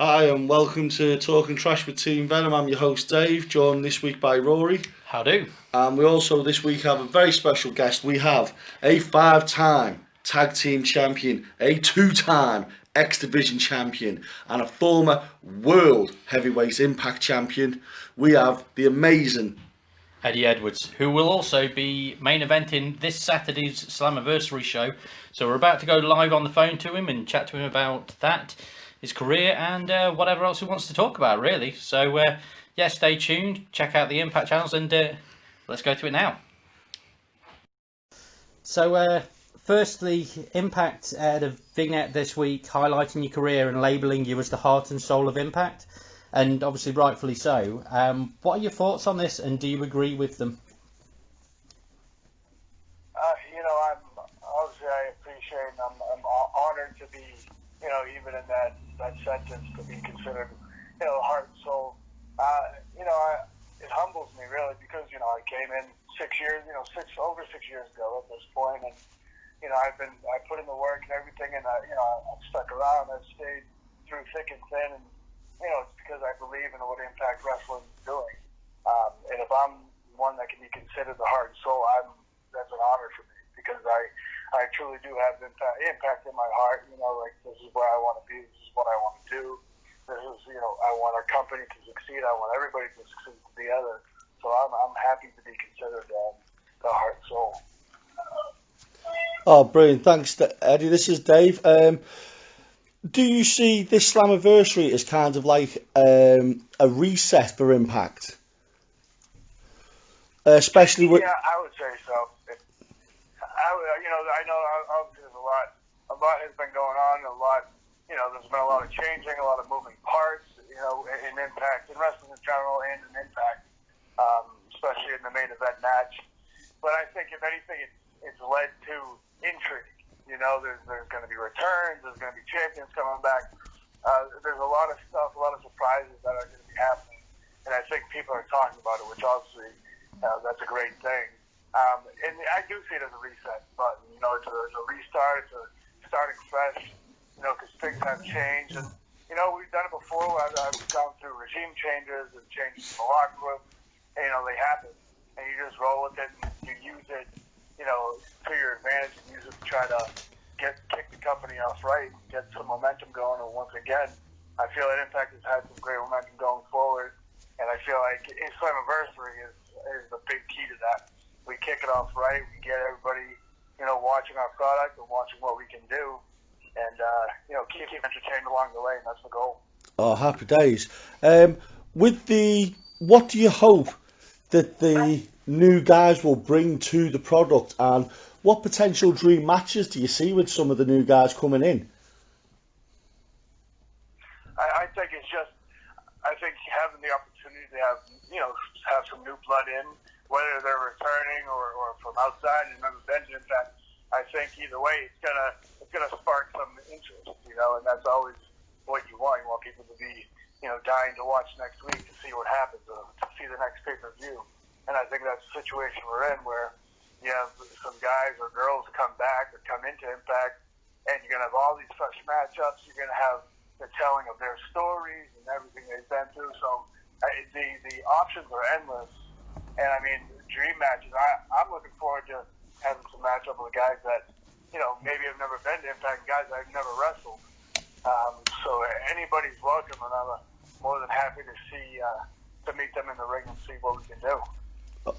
Hi and welcome to Talking Trash with Team Venom. I'm your host Dave, joined this week by Rory. How do? And we also this week have a very special guest. We have a 5-time tag team champion, a 2-time X Division champion, and a former World Heavyweight Impact champion. We have the amazing Eddie Edwards, who will also be main eventing this Saturday's Slammiversary show. So we're about to go live on the phone to him and chat to him about that, his career, and whatever else he wants to talk about, really. So, yeah, stay tuned, check out the Impact channels, and let's go to it now. So, firstly, Impact had a vignette this week highlighting your career and labelling you as the heart and soul of Impact. And obviously rightfully so. What are your thoughts on this, and do you agree with them? I'm obviously I appreciate and I'm honored to be, even in that sentence to be considered, heart and soul. It humbles me really because I came in 6 years, over 6 years ago at this point, and I put in the work and everything, and I've stuck around. I've stayed through thick and thin, and it's because I believe in what Impact Wrestling is doing. And if I'm one that can be considered the heart and soul, that's an honor for me because I truly do have impact in my heart. Like this is where I want to be. This is what I want to do. This is, I want our company to succeed. I want everybody to succeed together. So I'm happy to be considered the heart and soul. Oh, brilliant. Thanks, Eddie. This is Dave. Do you see this Slammiversary as kind of like a reset for Impact? Especially with... Yeah, I would say so. I know obviously there's a lot has been going on, there's been a lot of changing, a lot of moving parts, in Impact, in wrestling in general, and in Impact, especially in the main event match. But I think if anything, it's led to intrigue. There's going to be returns, there's going to be champions coming back. There's a lot of stuff, a lot of surprises that are going to be happening, and I think people are talking about it, which obviously that's a great thing. And I do see it as a reset button. It's a restart, it's a starting fresh. Because things have changed, and we've done it before. I've gone through regime changes and changes in the locker room. And, they happen, and you just roll with it, and you use it, to your advantage, and use it to try to kick the company off right, get some momentum going. And once again, I feel that Impact has had some great momentum going forward, and I feel like Slammiversary is the big key to that. We kick it off right, we get everybody, watching our product and watching what we can do, and keep entertained along the way, and that's the goal. Oh, happy days. What do you hope that the new guys will bring to the product, and what potential dream matches do you see with some of the new guys coming in? I think having the opportunity to have some new blood in, whether they're returning or from outside and never been to Impact, I think either way it's gonna spark some interest, and that's always what you want. You want people to be, dying to watch next week to see what happens, to see the next pay-per-view. And I think that's the situation we're in, where you have some guys or girls come back or come into Impact, and you're gonna have all these fresh matchups. You're gonna have the telling of their stories and everything they've been through. So the options are endless. And I mean, dream matches. I'm looking forward to having some matchup with guys that, maybe have never been to Impact, guys that I've never wrestled. So anybody's welcome, and I'm more than happy to see to meet them in the ring and see what we can do.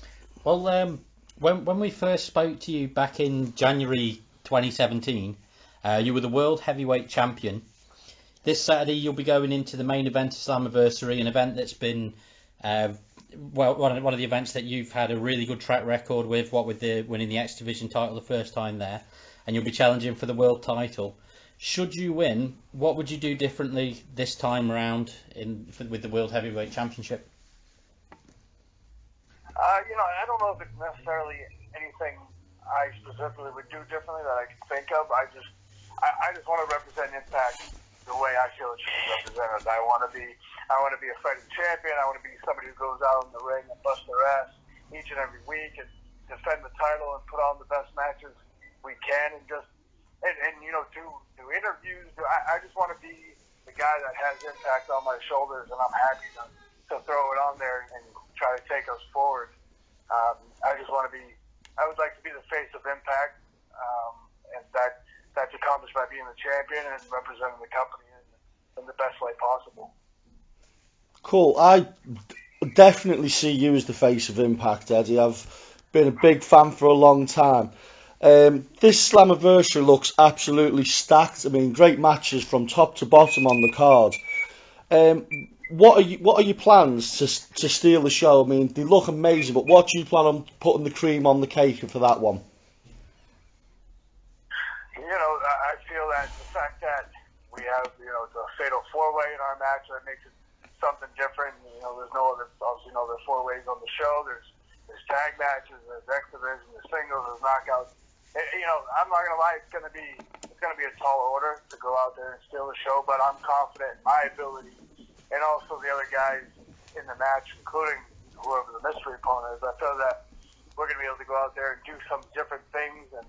Well, when we first spoke to you back in January 2017, you were the World Heavyweight Champion. This Saturday you'll be going into the main event of Slammiversary, an event that's been one of the events that you've had a really good track record with, winning the X Division title the first time there, and you'll be challenging for the world title. Should you win, what would you do differently this time around with the World Heavyweight Championship? I don't know if it's necessarily anything I specifically would do differently that I can think of. I just want to represent Impact the way I feel it should be represented. I want to be a fighting champion. I want to be somebody who goes out in the ring and busts their ass each and every week and defend the title and put on the best matches we can, and do interviews. I just want to be the guy that has Impact on my shoulders, and I'm happy to throw it on there and try to take us forward. I just want to be. I would like to be the face of Impact, and that's accomplished by being the champion and representing the company in the best way possible. Cool. I definitely see you as the face of Impact, Eddie. I've been a big fan for a long time. This Slammiversary looks absolutely stacked. I mean, great matches from top to bottom on the card. What are your plans to steal the show? I mean, they look amazing, but what do you plan on putting the cream on the cake for that one? I feel that the fact that we have, the fatal four-way in our match, that makes it something different. There's obviously no other four-ways on the show. There's tag matches, there's X Division, there's singles, there's knockouts. I'm not gonna lie, it's gonna be a tall order to go out there and steal the show, but I'm confident in my ability and also the other guys in the match, including whoever the mystery opponent is. I feel that we're gonna be able to go out there and do some different things and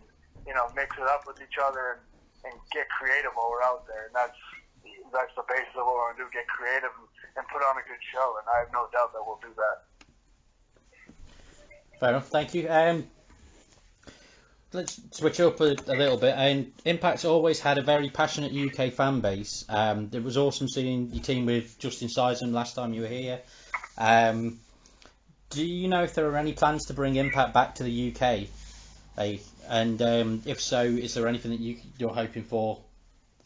mix it up with each other and get creative while we're out there. And that's the basis of what we're gonna do: get creative and put on a good show. And I have no doubt that we'll do that. Fair enough, thank you. Let's switch up a little bit. And Impact's always had a very passionate UK fan base. It was awesome seeing your team with Justin Seisen last time you were here. Do you know if there are any plans to bring Impact back to the UK? And if so, is there anything that you're hoping for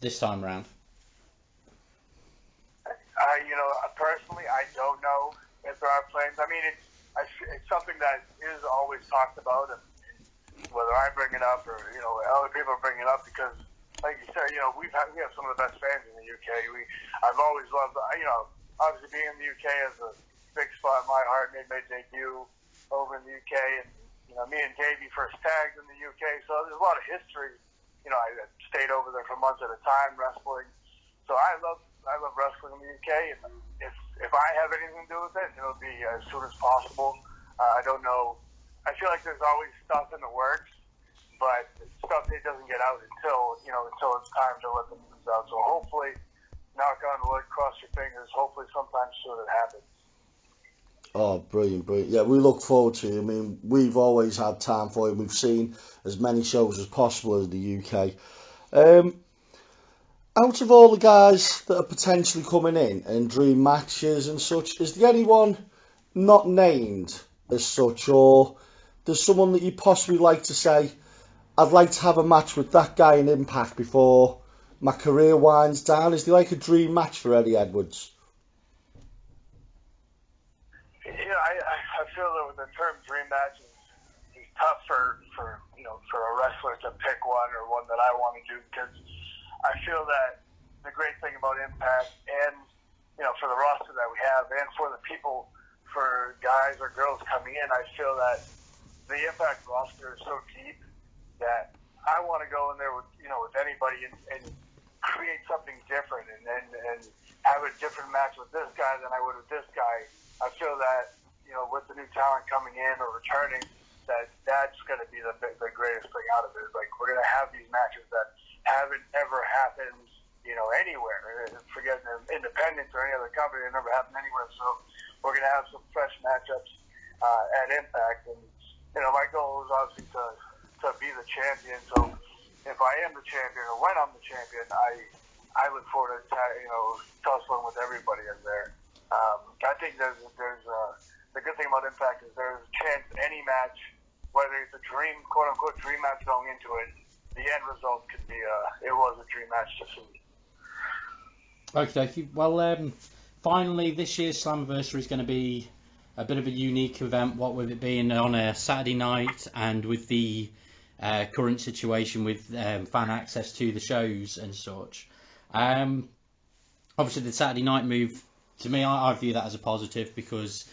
this time around? Personally, I don't know if there are plans. I mean, it's something that is always talked about, and whether I bring it up or other people bring it up, because, like you said, we have some of the best fans in the UK. I've always loved, obviously being in the UK is a big spot in my heart. Made my debut over in the UK, and me and Davey first tagged in the UK, so there's a lot of history. I stayed over there for months at a time wrestling, so I love wrestling in the UK, and if I have anything to do with it, it'll be as soon as possible. I don't know. I feel like there's always stuff in the works, but stuff that doesn't get out until it's time to let the news out. So hopefully, knock on wood, cross your fingers, hopefully sometime soon it happens. Oh, brilliant, brilliant. Yeah, we look forward to it. I mean, we've always had time for it. We've seen as many shows as possible in the UK. Out of all the guys that are potentially coming in and dream matches and such, is there anyone not named as such, or there's someone that you possibly like to say, I'd like to have a match with that guy in Impact before my career winds down? Is there like a dream match for Eddie Edwards? I feel that the term dream match is tough for a wrestler to pick one or one that I want to do, because I feel that the great thing about Impact and for the roster that we have and for the people, for guys or girls coming in, I feel that the Impact roster is so deep that I want to go in there with anybody and create something different and have a different match with this guy than I would with this guy. I feel that with the new talent coming in or returning, that's going to be the greatest thing out of it. Like, we're going to have these matches that haven't ever happened anywhere. Forget independence or any other company, it never happened anywhere. So we're going to have some fresh matchups at Impact, and my goal is obviously to be the champion. So if I am the champion, or when I'm the champion, I look forward to tussling with everybody in there. I think there's the good thing about Impact is there's a chance any match, whether it's a dream, quote unquote dream match going into it, the end result could be it was a dream match to see. Okay, well, finally, this year's Slammiversary is going to be a bit of a unique event, what with it being on a Saturday night and with the current situation with fan access to the shows and such. Obviously, the Saturday night move, to me, I view that as a positive because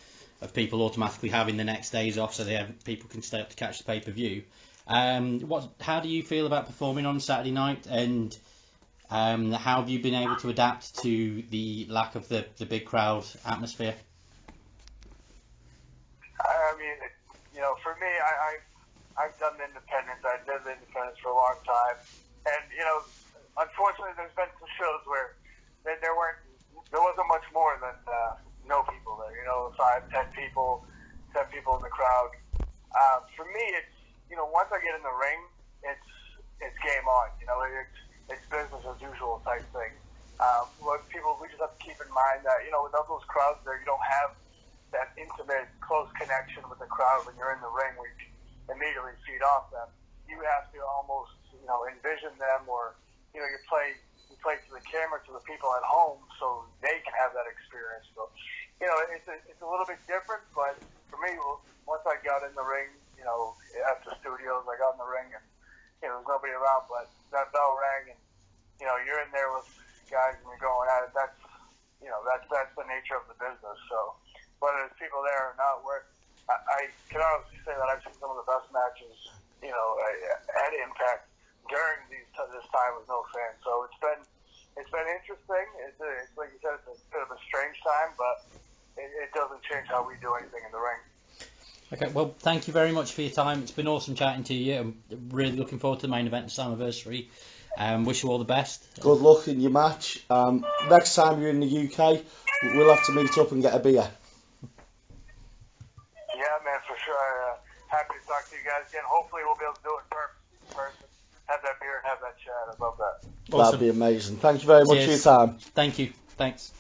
of people automatically having the next days off, so people can stay up to catch the pay-per-view. How do you feel about performing on Saturday night, and how have you been able to adapt to the lack of the big crowd atmosphere? I mean, for me, I've done the independents. I did the independents for a long time, and unfortunately, there's been some shows where there weren't 5, 10 people, 10 people in the crowd. For me, it's, once I get in the ring, it's game on. It's business as usual type thing. We just have to keep in mind that, without those crowds there, you don't have that intimate, close connection with the crowd when you're in the ring where you can immediately feed off them. You have to almost, envision them, or, you play to the camera, to the people at home, so they can have that experience. So, it's a little bit different, but for me, once I got in the ring, at the studios, I got in the ring, and, there's nobody around, but that bell rang, and, you're in there with guys, and you're going at it. That's the nature of the business. So, whether there's people there or not, I can honestly say that I've seen some of the best matches, at Impact during this time with no fans. So it's been interesting. It's like you said, it's a bit of a strange time, but it doesn't change how we do anything in the ring. Okay, well, thank you very much for your time. It's been awesome chatting to you. I'm really looking forward to the main event, Slammiversary. Wish you all the best. Good luck in your match. Next time you're in the UK, we'll have to meet up and get a beer. Yeah, man, for sure. Happy to talk to you guys again. Hopefully we'll be able to do it in person. Have that beer and have that chat. I love that. Awesome. That'd be amazing. Thank you very much for your time. Thank you. Thanks.